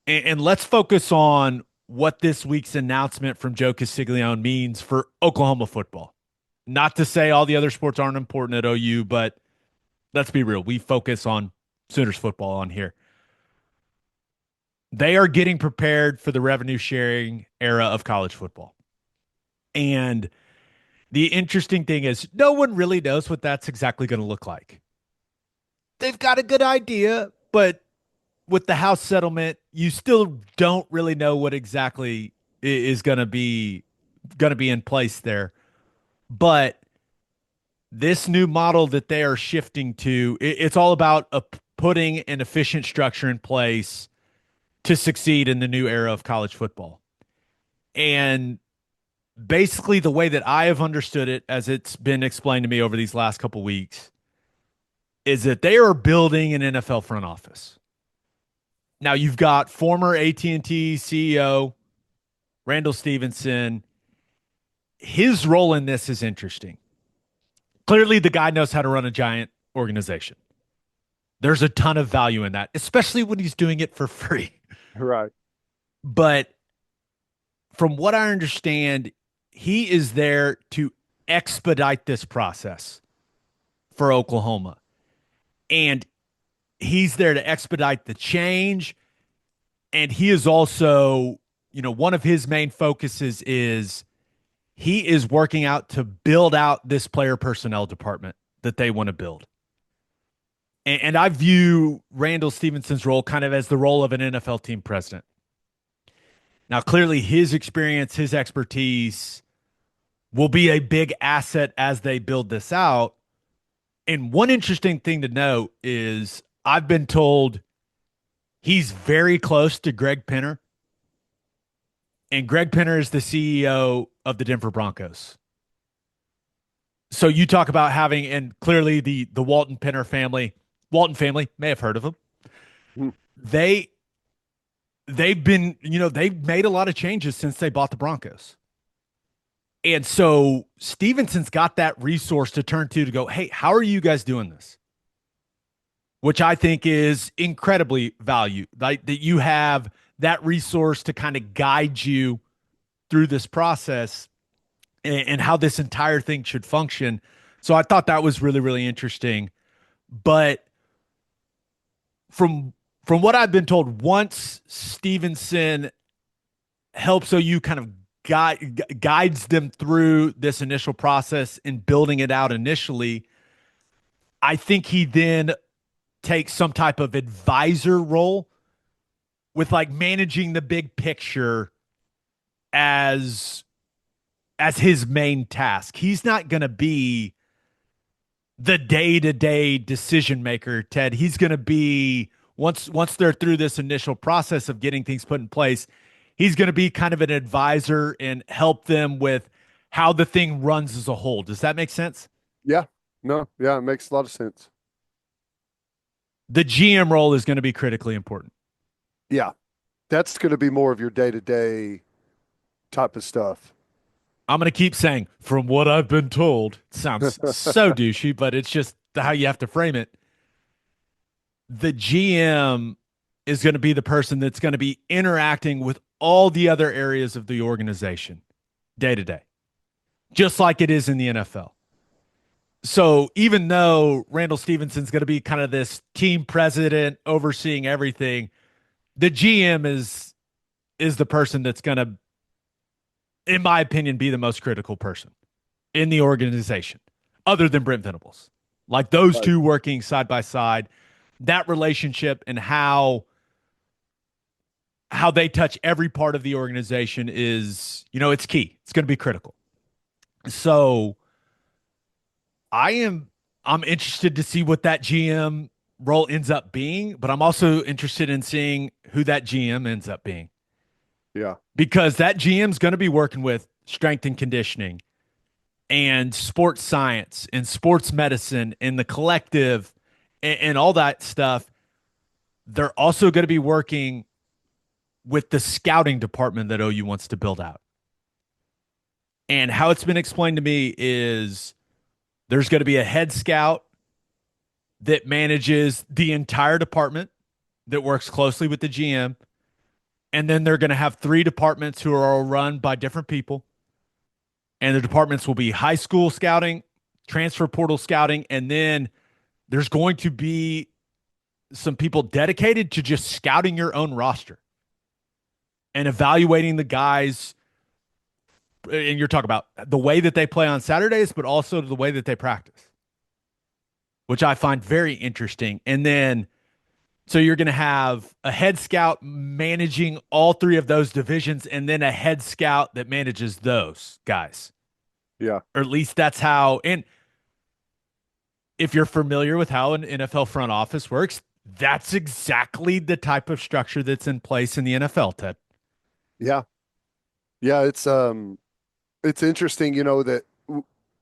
And let's focus on what this week's announcement from Joe Castiglione means for Oklahoma football. Not to say all the other sports aren't important at OU, but let's be real. We focus on Sooners football on here. They are getting prepared for the revenue sharing era of college football. And the interesting thing is, no one really knows what that's exactly going to look like. They've got a good idea, but with the House settlement, you still don't really know what exactly is going to be in place there. But this new model that they are shifting to, it's all about putting an efficient structure in place to succeed in the new era of college football. And basically, the way that I have understood it, as it's been explained to me over these last couple weeks, is that they are building an NFL front office. Now you've got former AT&T CEO Randall Stephenson. His role in this is interesting. Clearly, the guy knows how to run a giant organization. There's a ton of value in that, especially when he's doing it for free. Right. But from what I understand, he is there to expedite this process for Oklahoma. And he's there to expedite the change. And he is also, one of his main focuses is he is working out to build out this player personnel department that they want to build. And I view Randall Stevenson's role kind of as the role of an NFL team president. Now, clearly, his experience, his expertise will be a big asset as they build this out. And one interesting thing to note is I've been told he's very close to Greg Penner, and Greg Penner is the CEO of the Denver Broncos. So you talk about having, and clearly the Walton family may have heard of him. Mhm. They they've been, they've made a lot of changes since they bought the Broncos. And so Stevenson's got that resource to turn to go, hey, how are you guys doing this? Which I think is incredibly value, like that you have that resource to kind of guide you through this process and how this entire thing should function. So I thought that was really, really interesting. But from from what I've been told, once Stevenson helps OU kind of guides them through this initial process and building it out initially, I think he then takes some type of advisor role with like managing the big picture as his main task. He's not going to be the day-to-day decision maker, Ted. He's going to be once they're through this initial process of getting things put in place, he's going to be kind of an advisor and help them with how the thing runs as a whole. Does that make sense? Yeah. No, yeah, it makes a lot of sense. The GM role is going to be critically important. Yeah. That's going to be more of your day-to-day type of stuff. I'm going to keep saying, from what I've been told, it sounds so douchey, but it's just how you have to frame it. The GM is going to be the person that's going to be interacting with all the other areas of the organization day to day, just like it is in the NFL. So even though Randall Stevenson's going to be kind of this team president overseeing everything, the GM is the person that's going to, in my opinion, be the most critical person in the organization, other than Brent Venables. Like those Right. two working side by side, that relationship and how they touch every part of the organization is, it's key. It's going to be critical. So I am I'm interested to see what that GM role ends up being, but I'm also interested in seeing who that GM ends up being Yeah. because that GM's going to be working with strength and conditioning and sports science and sports medicine and the collective and all that stuff. They're also going to be working with the scouting department that OU wants to build out. And how it's been explained to me is there's going to be a head scout that manages the entire department that works closely with the GM. And then they're going to have three departments who are all run by different people. And the departments will be high school scouting, transfer portal scouting, and then there's going to be some people dedicated to just scouting your own roster and evaluating the guys. And you're talking about the way that they play on Saturdays, but also the way that they practice, which I find very interesting. And then, so you're going to have a head scout managing all three of those divisions, and then a head scout that manages those guys. Yeah. Or at least that's how. And if you're familiar with how an NFL front office works, that's exactly the type of structure that's in place in the NFL, Ted. Yeah. Yeah. It's interesting, that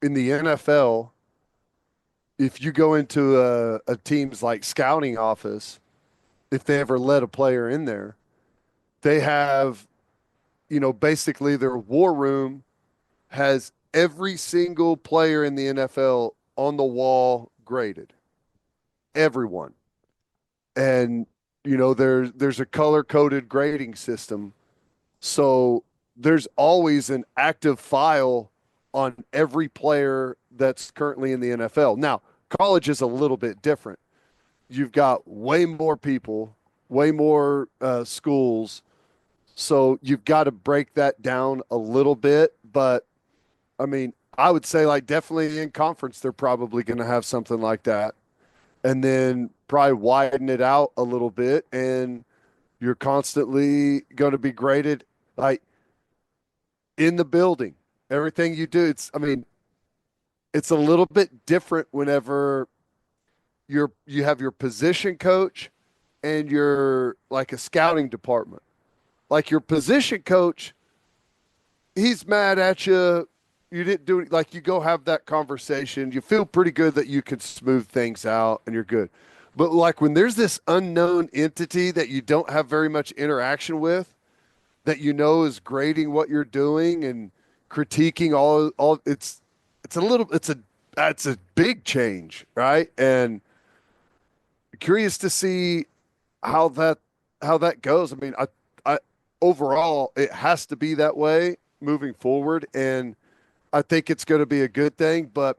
in the NFL, if you go into a team's like scouting office, if they ever let a player in there, they have, basically their war room has every single player in the NFL on the wall graded. Everyone. And there's a color coded grading system. So there's always an active file on every player that's currently in the NFL. Now, college is a little bit different. You've got way more people, way more schools. So you've got to break that down a little bit. But I mean, I would say like definitely in conference, they're probably going to have something like that. And then probably widen it out a little bit. And you're constantly going to be graded like in the building. Everything you do, it's a little bit different whenever you have your position coach and you're like a scouting department. Like your position coach, he's mad at you. You didn't do it. Like you go have that conversation. You feel pretty good that you can smooth things out and you're good. But like when there's this unknown entity that you don't have very much interaction with, that is grading what you're doing and critiquing all it's a big change, right? And curious to see how that goes. I mean, I overall it has to be that way moving forward, and I think it's going to be a good thing, but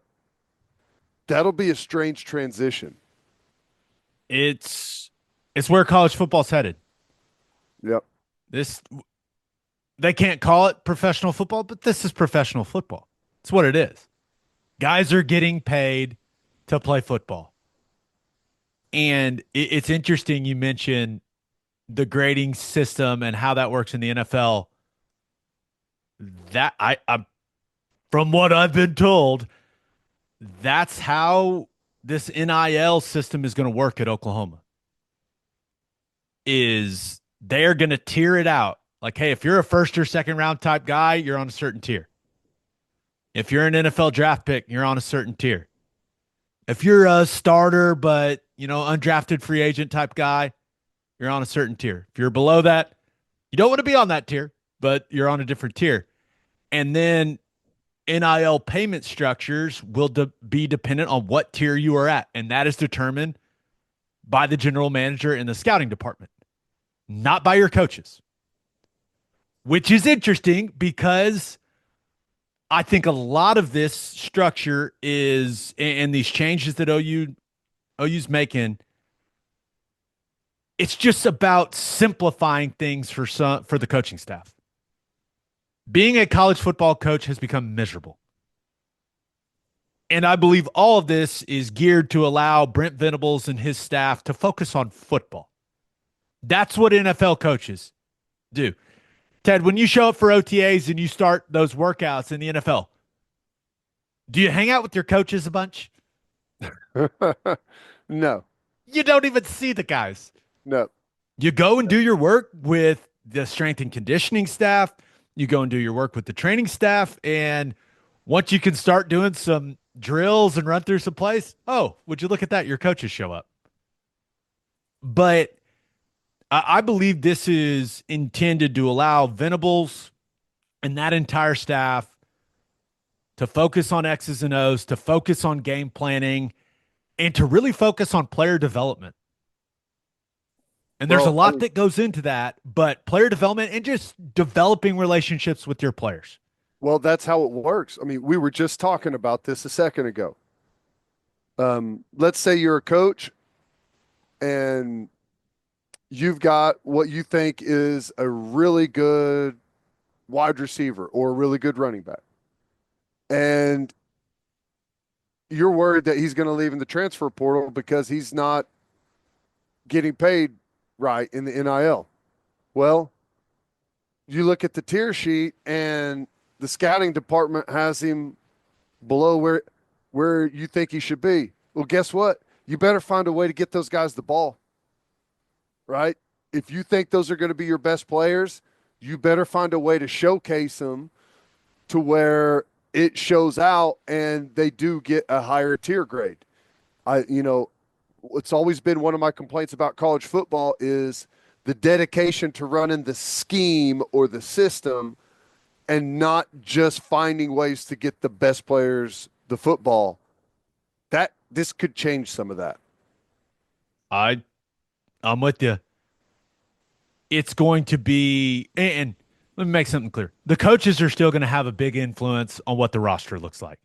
that'll be a strange transition. It's it's where college football's headed. Yep. This They can't call it professional football, but this is professional football. It's what it is. Guys are getting paid to play football. And it's interesting you mentioned the grading system and how that works in the NFL. That I from what I've been told, that's how this NIL system is going to work at Oklahoma. Is they're going to tier it out. Like, hey, if you're a first or second round type guy, you're on a certain tier. If you're an NFL draft pick, you're on a certain tier. If you're a starter, but undrafted free agent type guy, you're on a certain tier. If you're below that, you don't want to be on that tier, but you're on a different tier. And then NIL payment structures will be dependent on what tier you are at. And that is determined by the general manager in the scouting department, not by your coaches, which is interesting because I think a lot of this structure is, and these changes that OU's making, it's just about simplifying things for the coaching staff. Being a college football coach has become miserable. And I believe all of this is geared to allow Brent Venables and his staff to focus on football. That's what NFL coaches do. Ted, when you show up for OTAs and you start those workouts in the NFL, do you hang out with your coaches a bunch? No. You don't even see the guys. No. You go and do your work with the strength and conditioning staff. You go and do your work with the training staff. And once you can start doing some drills and run through some plays, oh, would you look at that? Your coaches show up. But I believe this is intended to allow Venables and that entire staff to focus on X's and O's, to focus on game planning, and to really focus on player development. And there's a Well, I lot mean, that goes into that, but player development and just developing relationships with your players. well, that's how it works. I mean, we were just talking about this a second ago. Let's say you're a coach and you've got what you think is a really good wide receiver or a really good running back. And you're worried that he's going to leave in the transfer portal because he's not getting paid right in the NIL. Well, you look at the tier sheet and the scouting department has him below where you think he should be. Well, guess what? You better find a way to get those guys the ball, right? If you think those are going to be your best players, you better find a way to showcase them to where it shows out and they do get a higher tier grade. It's always been one of my complaints about college football is the dedication to running the scheme or the system and not just finding ways to get the best players the football. That this could change some of that. I I'm with you. It's going to be, and let me make something clear. The coaches are still going to have a big influence on what the roster looks like.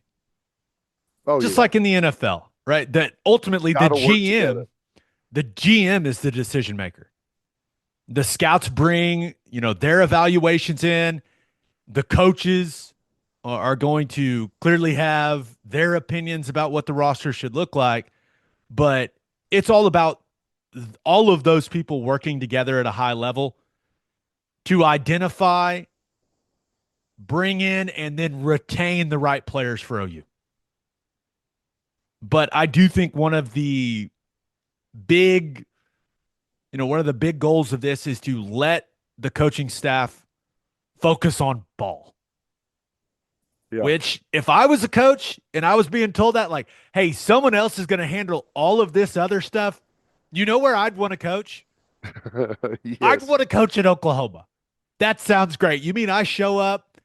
Oh Just yeah, like in the NFL, right? That ultimately got to work together. The GM is the decision maker. The scouts bring, their evaluations in. The coaches are going to clearly have their opinions about what the roster should look like, but it's all about all of those people working together at a high level to identify, bring in, and then retain the right players for OU. But I do think big, one of the big goals of this is to let the coaching staff focus on ball. Yeah, Which, if I was a coach and I was being told that, like, hey, someone else is going to handle all of this other stuff, you know where I'd want to coach? I'd yes. want to coach in Oklahoma. That sounds great. You mean I show up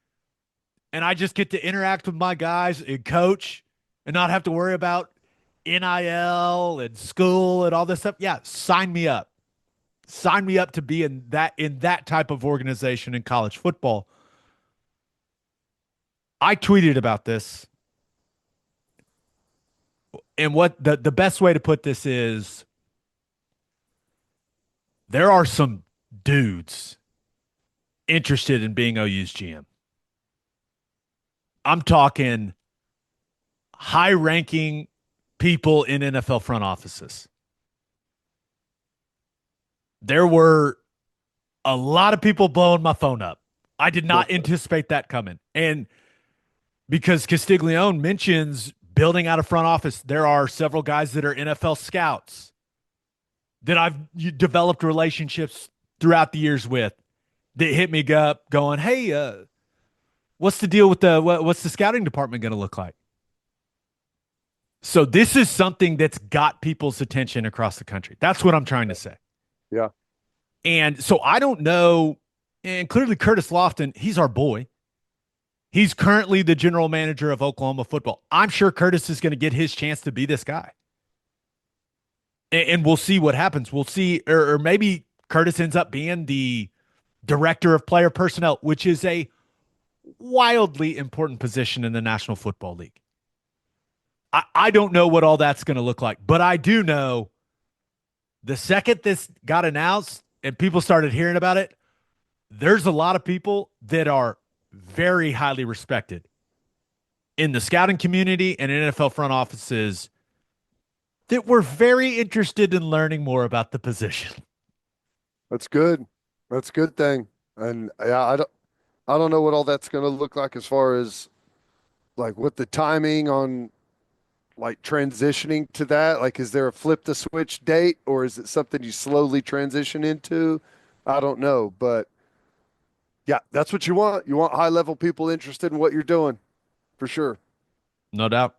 and I just get to interact with my guys and coach and not have to worry about NIL and school and all this stuff? Yeah, sign me up. Sign me up to be in that type of organization in college football. I tweeted about this, and what the best way to put this is there are some dudes interested in being OU's GM. I'm talking high ranking people in NFL front offices. There were a lot of people blowing my phone up. I did not anticipate that coming. And because Castiglione mentions building out a front office, there are several guys that are NFL scouts that I've developed relationships throughout the years with that hit me up going, hey, what's the deal with what's the scouting department going to look like? So this is something that's got people's attention across the country. That's what I'm trying to say. Yeah. And so I don't know. And clearly, Curtis Lofton, he's our boy. He's currently the general manager of Oklahoma football. I'm sure Curtis is going to get his chance to be this guy. And we'll see what happens. We'll see, or maybe Curtis ends up being the director of player personnel, which is a wildly important position in the National Football League. I don't know what all that's going to look like, but I do know the second this got announced and people started hearing about it, there's a lot of people that are very highly respected in the scouting community and NFL front offices that were very interested in learning more about the position. That's good. That's a good thing. And yeah, I don't know what all that's going to look like as far as like what the timing on like transitioning to that. Like, is there a flip the switch date or is it something you slowly transition into? I don't know, but yeah, that's what you want. You want high level people interested in what you're doing for sure. No doubt.